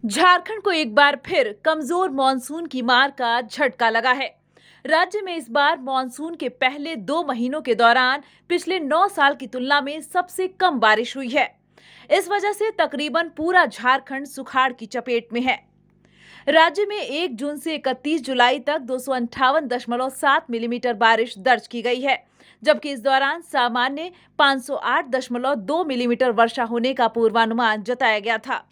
झारखंड को एक बार फिर कमजोर मानसून की मार का झटका लगा है। राज्य में इस बार मानसून के पहले 2 महीनों के दौरान पिछले 9 साल की तुलना में सबसे कम बारिश हुई है। इस वजह से तकरीबन पूरा झारखंड सुखाड़ की चपेट में है। राज्य में 1 जून से 31 जुलाई तक 258.7 मिलीमीटर बारिश दर्ज की गई है, जबकि इस दौरान सामान्य 508.2 मिलीमीटर वर्षा होने का पूर्वानुमान जताया गया था।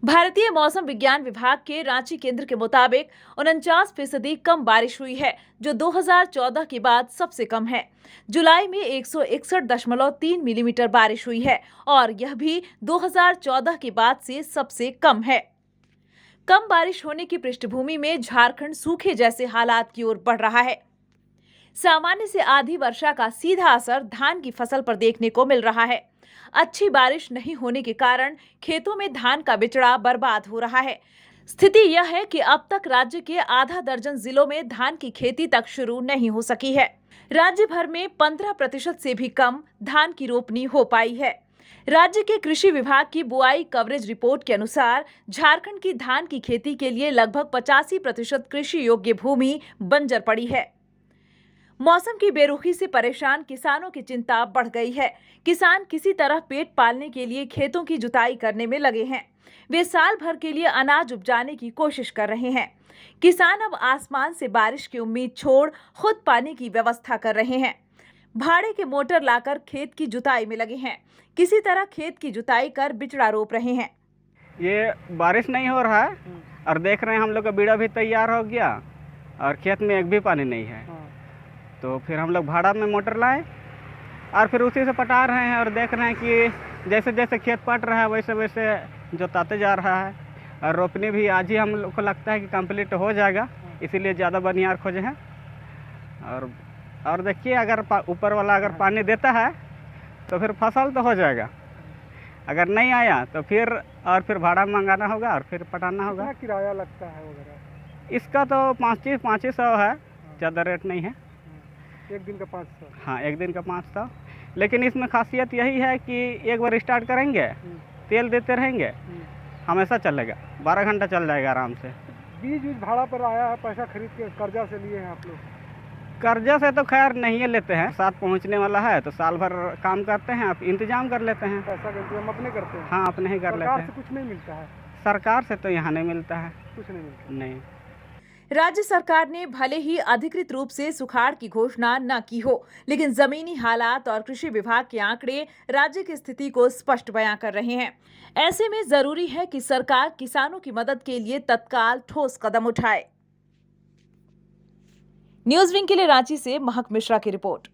भारतीय मौसम विज्ञान विभाग के रांची केंद्र के मुताबिक 49% कम बारिश हुई है, जो 2014 के बाद सबसे कम है। जुलाई में 161.3 मिलीमीटर बारिश हुई है और यह भी 2014 के बाद से सबसे कम है। कम बारिश होने की पृष्ठभूमि में झारखंड सूखे जैसे हालात की ओर बढ़ रहा है। सामान्य से आधी वर्षा का सीधा असर धान की फसल पर देखने को मिल रहा है। अच्छी बारिश नहीं होने के कारण खेतों में धान का बिचड़ा बर्बाद हो रहा है। स्थिति यह है कि अब तक राज्य के आधा दर्जन जिलों में धान की खेती तक शुरू नहीं हो सकी है। राज्य भर में 15% से भी कम धान की रोपनी हो पाई है। राज्य के कृषि विभाग की बुआई कवरेज रिपोर्ट के अनुसार झारखंड की धान की खेती के लिए लगभग 85% कृषि योग्य भूमि बंजर पड़ी है। मौसम की बेरुखी से परेशान किसानों की चिंता बढ़ गई है। किसान किसी तरह पेट पालने के लिए खेतों की जुताई करने में लगे हैं। वे साल भर के लिए अनाज उपजाने की कोशिश कर रहे हैं। किसान अब आसमान से बारिश की उम्मीद छोड़ खुद पानी की व्यवस्था कर रहे हैं। भाड़े के मोटर लाकर खेत की जुताई में लगे हैं। किसी तरह खेत की जुताई कर बिचड़ा रोप रहे हैं। ये बारिश नहीं हो रहा है और देख रहे हैं हम लोग का बीड़ा भी तैयार हो गया और खेत में एक भी पानी नहीं है। तो फिर हम लोग भाड़ा में मोटर लाए और फिर उसी से पटा रहे हैं और देख रहे हैं कि जैसे जैसे खेत पट रहा है वैसे वैसे जोताते जा रहा है। और रोपनी भी आज ही हम लोग को लगता है कि कंप्लीट हो जाएगा, इसीलिए ज़्यादा बनियार खोजे हैं। और देखिए अगर ऊपर वाला अगर पानी देता है तो फिर फसल तो हो जाएगा, अगर नहीं आया तो फिर भाड़ा मंगाना होगा और फिर पटाना होगा। कितना किराया लगता है वगैरह? इसका तो 500 है, ज़्यादा रेट नहीं है। एक दिन का 500? हाँ, एक दिन का 500। लेकिन इसमें खासियत यही है कि एक बार स्टार्ट करेंगे, तेल देते रहेंगे, हमेशा चलेगा, 12 घंटा चल जाएगा आराम से। बीज भाड़ा पर आया है, पैसा खरीद के कर्जा से लिए हैं आप लोग? कर्जा से तो खैर नहीं लेते हैं, साथ पहुंचने वाला है तो साल भर काम करते हैं, आप इंतजाम कर लेते हैं। पैसा का इंतजाम अपने करते हैं? हाँ, अपने ही कर लेते हैं। सरकार से कुछ नहीं मिलता है? सरकार से तो यहाँ नहीं मिलता है, कुछ नहीं मिलता? नहीं। राज्य सरकार ने भले ही अधिकृत रूप से सुखाड़ की घोषणा न की हो, लेकिन जमीनी हालात और कृषि विभाग के आंकड़े राज्य की स्थिति को स्पष्ट बयां कर रहे हैं। ऐसे में जरूरी है कि सरकार किसानों की मदद के लिए तत्काल ठोस कदम उठाए। न्यूज़ विंग के लिए रांची से महक मिश्रा की रिपोर्ट।